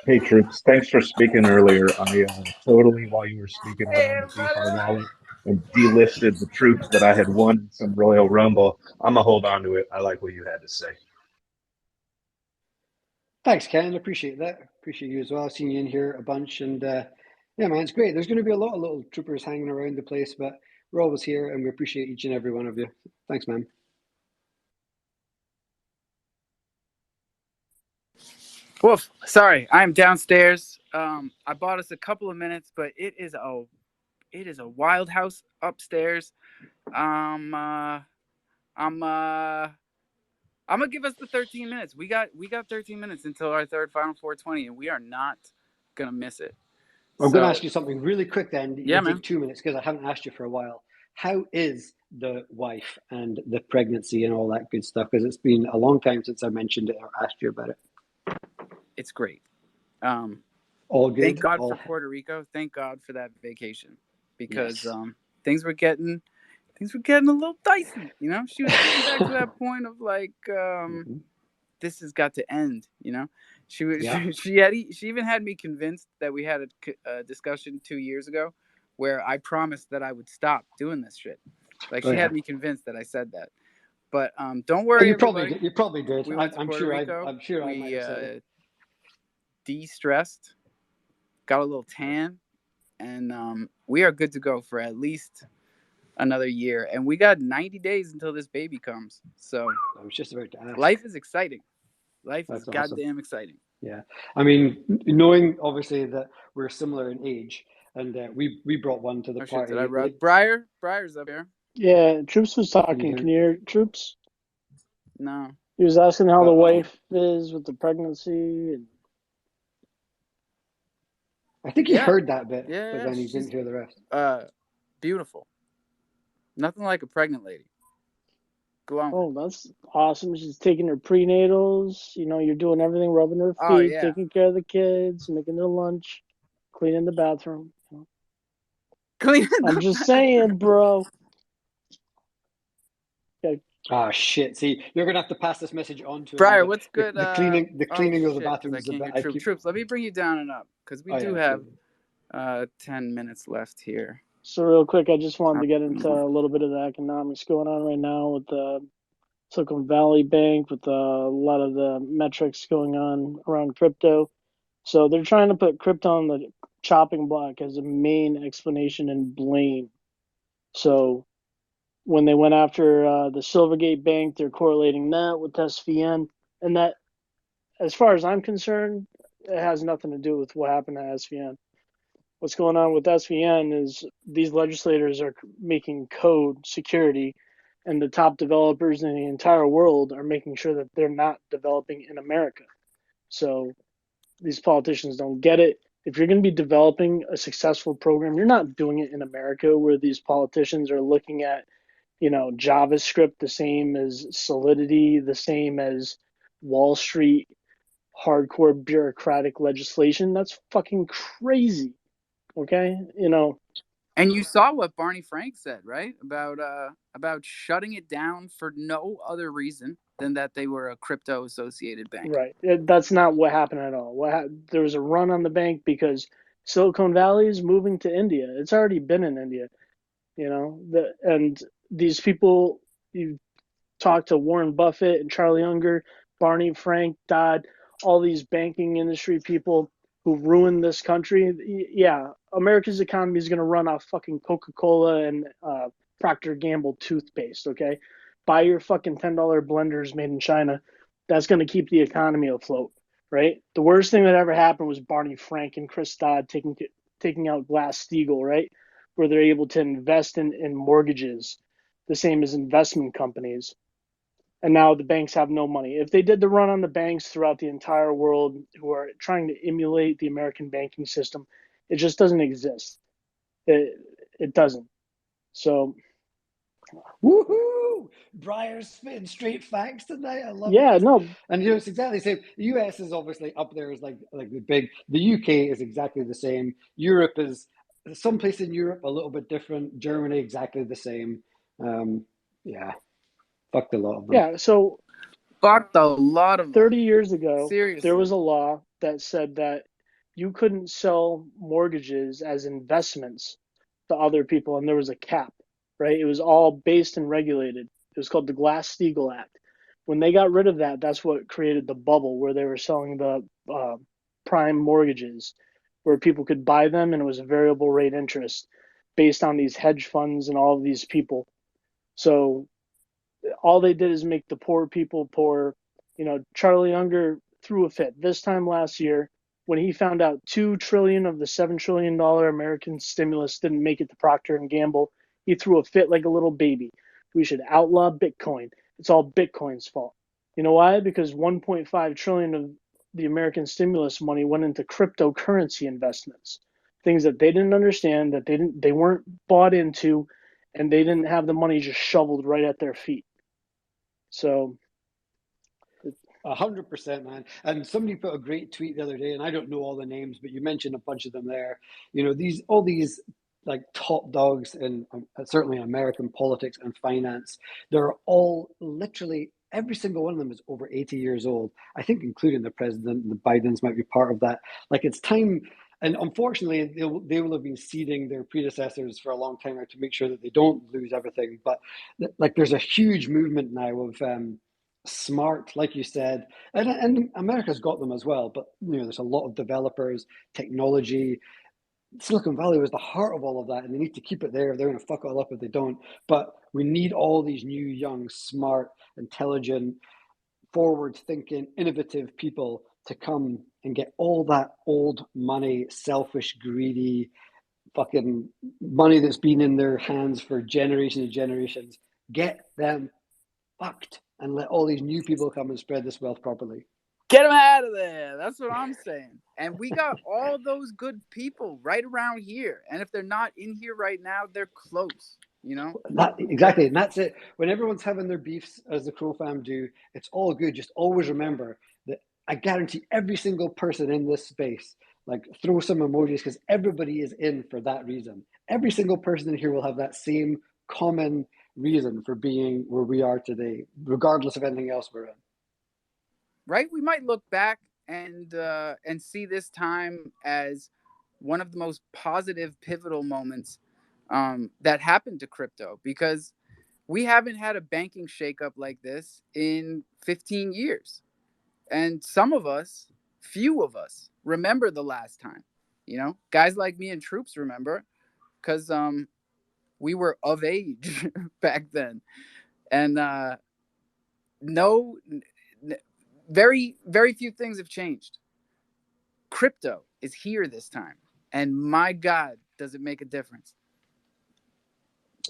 Hey, Troops, thanks for speaking earlier. I totally, while you were speaking, went on the DeFi wallet and delisted the troops that I had won in some Royal Rumble. I'm going to hold on to it. I like what you had to say. Thanks, Ken. Appreciate that. Appreciate you as well. I've seen you in here a bunch. And yeah, man, it's great. There's going to be a lot of little troopers hanging around the place, but we're always here and we appreciate each and every one of you. Thanks, man. Wolf, sorry, I'm downstairs. I bought us a couple of minutes, but it is a wild house upstairs. I'm gonna give us the 13 minutes. We got 13 minutes until our third final 420, and we are not gonna miss it. I'm going to ask you something really quick then. Yeah, man. Take 2 minutes because I haven't asked you for a while. How is the wife and the pregnancy and all that good stuff? Because it's been a long time since I mentioned it or asked you about it. It's great. All good. Thank God for Puerto Rico. Thank God for that vacation because things were getting a little dicey. She was getting back to that point of like, this has got to end. She was. Yeah. She even had me convinced that we had a discussion 2 years ago where I promised that I would stop doing this shit. Like she had me convinced that I said that. But don't worry. You probably did. We went to Puerto Rico. I'm sure we I might have said it. De-stressed, got a little tan, and we are good to go for at least another year. And we got 90 days until this baby comes. So I was just about to ask. Life is exciting. Life That's is goddamn exciting. Yeah. I mean, knowing obviously that we're similar in age, and we brought one to the party. Did I run? Briar's up here. Yeah, Troops was talking. Can you hear Troops? No. He was asking how the wife is with the pregnancy. And I think he heard that bit, but then he didn't hear the rest. Beautiful. Nothing like a pregnant lady. Glowing. Oh, that's awesome. She's taking her prenatals. You're doing everything, rubbing her feet, taking care of the kids, making their lunch, cleaning the bathroom. I'm just saying, bro. Okay. Ah, shit. See, you're gonna have to pass this message on to Briar. What's good? The cleaning of the bathroom is Troops. Let me bring you down and up because we do have 10 minutes left here. So real quick, I just wanted to get into a little bit of the economics going on right now with the Silicon Valley Bank, with a lot of the metrics going on around crypto. So they're trying to put crypto on the chopping block as a main explanation and blame. So when they went after the Silvergate Bank, they're correlating that with SVN. And that, as far as I'm concerned, it has nothing to do with what happened to SVN. What's going on with SVN is these legislators are making code security and the top developers in the entire world are making sure that they're not developing in America. So these politicians don't get it. If you're going to be developing a successful program, you're not doing it in America where these politicians are looking at, JavaScript the same as Solidity, the same as Wall Street hardcore bureaucratic legislation. That's fucking crazy. Okay? And you saw what Barney Frank said, right? About shutting it down for no other reason than that they were a crypto associated bank. Right. That's not what happened at all. There was a run on the bank because Silicon Valley is moving to India. It's already been in India, and these people, you talk to Warren Buffett and Charlie Unger, Barney Frank, Dodd, all these banking industry people who ruined this country. Yeah, America's economy is going to run off fucking Coca-Cola and Procter & Gamble toothpaste, okay? Buy your fucking $10 blenders made in China. That's going to keep the economy afloat, right? The worst thing that ever happened was Barney Frank and Chris Dodd taking out Glass-Steagall, right? Where they're able to invest in mortgages, the same as investment companies. And now the banks have no money. If they did the run on the banks throughout the entire world who are trying to emulate the American banking system, it just doesn't exist. It doesn't. So, woohoo! Briar's spitting straight facts tonight. I love yeah, it. no. And it's exactly the same. The US is obviously up there as like the big. The UK is exactly the same. Europe is someplace in Europe a little bit different. Germany exactly the same. Yeah, fucked a lot of them. Yeah, so Fucked a lot of them. 30 years ago, Seriously. there was a law that said that you couldn't sell mortgages as investments to other people, and there was a cap, right? It was all based and regulated. It was called the Glass-Steagall Act. When they got rid of that, that's what created the bubble where they were selling the prime mortgages, where people could buy them, and it was a variable rate interest based on these hedge funds and all of these people. So all they did is make the poor people poor. Charlie Unger threw a fit this time last year when he found out $2 trillion of the $7 trillion American stimulus didn't make it to Procter and Gamble. He threw a fit like a little baby. We should outlaw Bitcoin. It's all Bitcoin's fault. You know why? Because 1.5 trillion of the American stimulus money went into cryptocurrency investments, things that they didn't understand, that they weren't bought into, and they didn't have the money just shoveled right at their feet. So 100%, man. And somebody put a great tweet the other day, and I don't know all the names, but you mentioned a bunch of them there. All these like top dogs in certainly American politics and finance. They're all literally every single one of them is over 80 years old. I think, including the president, and the Bidens might be part of that. Like it's time. And unfortunately, they will have been seeding their predecessors for a long time to make sure that they don't lose everything. But like, there's a huge movement now of smart, like you said, and America's got them as well. But there's a lot of developers, technology. Silicon Valley was the heart of all of that, and they need to keep it there. They're going to fuck it all up if they don't. But we need all these new, young, smart, intelligent, forward-thinking, innovative people to come and get all that old money, selfish, greedy, fucking money that's been in their hands for generations and generations. Get them fucked and let all these new people come and spread this wealth properly. Get them out of there. That's what I'm saying. And we got all those good people right around here. And if they're not in here right now, they're close. Exactly. And that's it. When everyone's having their beefs, as the crofam do, it's all good. Just always remember that I guarantee every single person in this space, like, throw some emojis, because everybody is in for that reason. Every single person in here will have that same common reason for being where we are today, regardless of anything else we're in. Right? We might look back and see this time as one of the most positive, pivotal moments that happened to crypto, because we haven't had a banking shakeup like this in 15 years. And few of us remember the last time. Guys like me and Trooprz remember, because we were of age back then. And very, very few things have changed. Crypto is here this time. And my God, does it make a difference.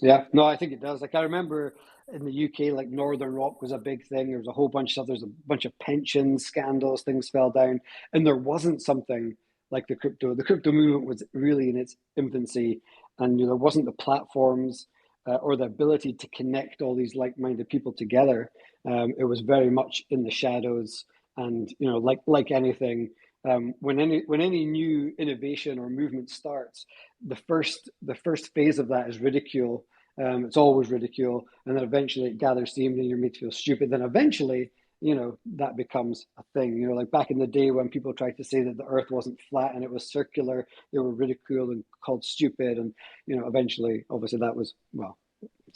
Yeah, no, I think it does. Like I remember in the UK, like Northern Rock was a big thing. There was a whole bunch of stuff. There's a bunch of pension scandals, things fell down, and there wasn't something like the crypto. The crypto movement was really in its infancy, and there wasn't the platforms or the ability to connect all these like-minded people together. It was very much in the shadows, and like anything, when any new innovation or movement starts, the first phase of that is ridicule. It's always ridicule, and then eventually it gathers steam, and you're made to feel stupid. Then eventually, that becomes a thing. Like back in the day when people tried to say that the Earth wasn't flat and it was circular, they were ridiculed and called stupid. And eventually, obviously, that was well.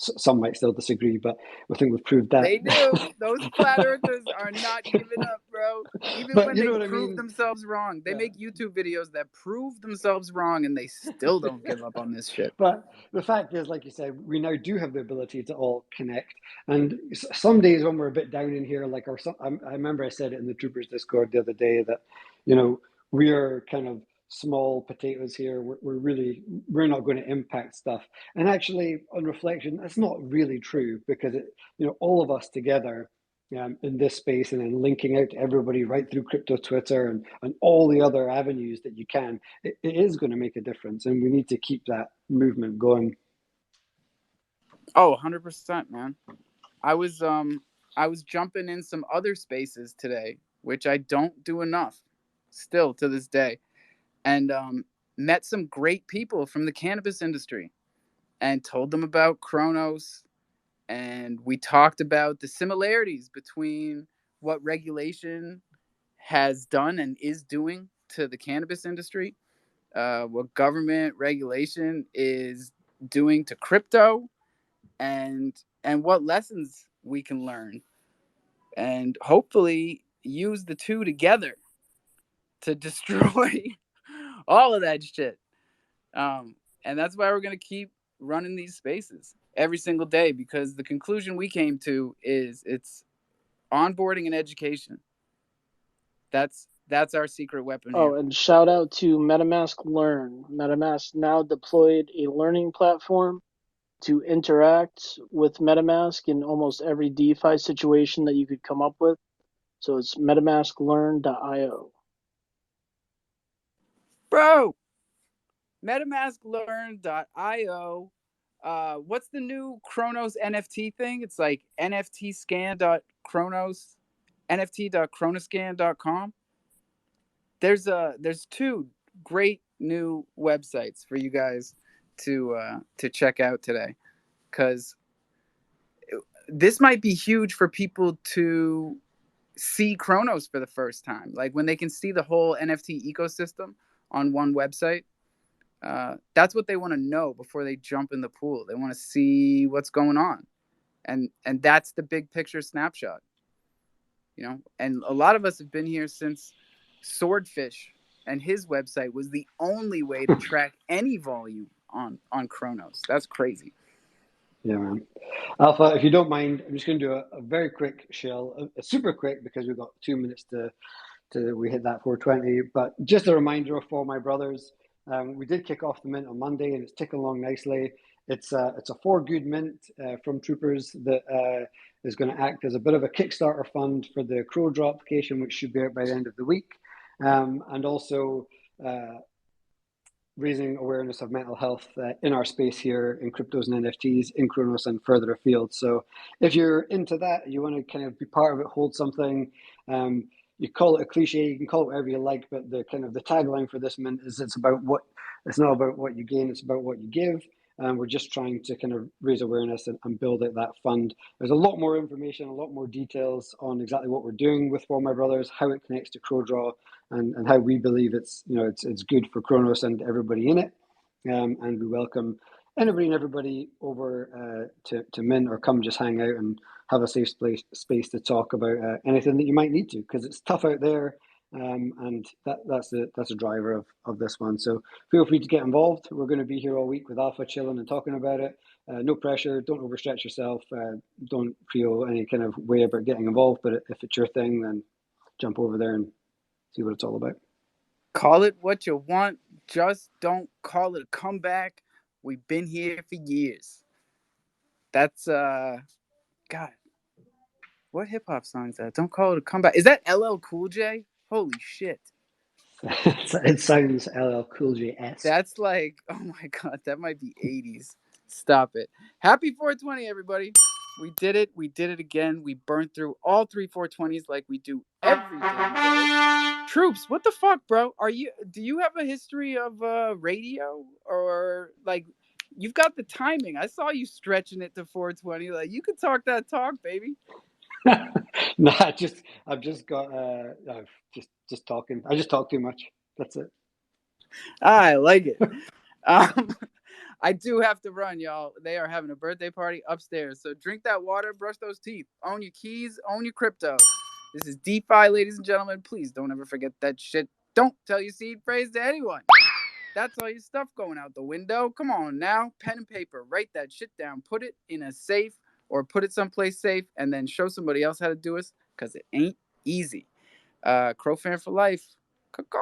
Some might still disagree, but I think we've proved that. They do. Those flat earthers are not giving up, bro. Even But when you they know what I prove mean? themselves wrong. They Yeah. make YouTube videos that prove themselves wrong and they still don't give up on this shit. But the fact is, like you said, we now do have the ability to all connect. And some days when we're a bit down in here, I remember I said it in the Trooprz Discord the other day that, we are kind of small potatoes here. We're not going to impact stuff. And actually, on reflection, that's not really true because all of us together in this space and then linking out to everybody right through crypto Twitter and all the other avenues that you can, it is going to make a difference, and we need to keep that movement going. Oh, 100%, man. I was jumping in some other spaces today, which I don't do enough still to this day, and met some great people from the cannabis industry and told them about Cronos, and we talked about the similarities between what regulation has done and is doing to the cannabis industry, what government regulation is doing to crypto, and what lessons we can learn, and hopefully use the two together to destroy all of that shit. And that's why we're gonna keep running these spaces every single day, because the conclusion we came to is it's onboarding and education. That's our secret weapon Oh, here. and shout out to MetaMask Learn. MetaMask now deployed a learning platform to interact with MetaMask in almost every DeFi situation that you could come up with. So it's metamasklearn.io. Bro, metamasklearn.io. What's the new Chronos NFT thing? It's like nftscan.chronos, nft.chronoscan.com. There's two great new websites for you guys to check out today, because this might be huge for people to see Chronos for the first time. Like when they can see the whole NFT ecosystem on one website, that's what they want to know before they jump in the pool. They want to see what's going on, and that's the big picture snapshot. And a lot of us have been here since Swordfish, and his website was the only way to track any volume on Chronos. That's crazy. Yeah, man. Alpha, if you don't mind, I'm just going to do a very quick shell, a super quick, because we've got 2 minutes to we hit that 420. But just a reminder of For My Brothers. We did kick off the mint on Monday, and it's ticking along nicely. It's a for good mint from Trooprz that is going to act as a bit of a Kickstarter fund for the CrowDraw application, which should be out by the end of the week, and also raising awareness of mental health in our space here in cryptos and NFTs, in Chronos and further afield. So if you're into that, you want to kind of be part of it, hold something. You call it a cliche, you can call it whatever you like, but the tagline for this mint is it's not about what you gain, it's about what you give. We're just trying to kind of raise awareness and build out that fund. There's a lot more information, a lot more details on exactly what we're doing with For My Brothers, how it connects to CrowDraw, and how we believe it's good for Chronos and everybody in it. And we welcome anybody and everybody over to Mint, or come just hang out and have a safe space to talk about anything that you might need to, because it's tough out there. And that's a driver of this one. So feel free to get involved. We're going to be here all week with Alpha, chilling and talking about it. No pressure. Don't overstretch yourself. Don't feel any kind of way about getting involved. But if it's your thing, then jump over there and see what it's all about. Call it what you want. Just don't call it a comeback. We've been here for years. That's God. What hip hop song is that? Don't call it a comeback. Is that LL Cool J? Holy shit. It sounds LL Cool J-esque. That's like, oh my God, that might be 80s. Stop it. Happy 420, everybody. We did it. We did it again. We burned through all 3 420s like we do every damn day. Trooprz, what the fuck, bro? Do you have a history of radio? Or like you've got the timing. I saw you stretching it to 420. Like you could talk that talk, baby. No, I've just got I've just talking. I just talk too much. That's it. I like it. I do have to run, y'all. They are having a birthday party upstairs. So drink that water, brush those teeth, own your keys, own your crypto. This is DeFi, ladies and gentlemen. Please don't ever forget that shit. Don't tell your seed phrase to anyone. That's all your stuff going out the window. Come on now, pen and paper. Write that shit down. Put it in a safe or put it someplace safe and then show somebody else how to do it because it ain't easy. Crofam for life. Caw-caw.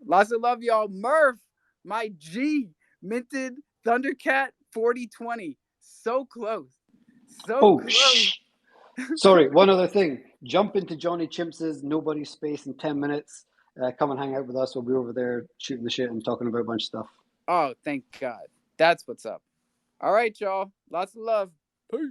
Lots of love, y'all. Murph, my G, minted Thundercat 4020. So close. So close. Sorry, one other thing. Jump into Johnny Chimps's Nobody Space in 10 minutes. Come and hang out with us. We'll be over there shooting the shit and talking about a bunch of stuff. Oh, thank God. That's what's up. All right, y'all. Lots of love. Peace.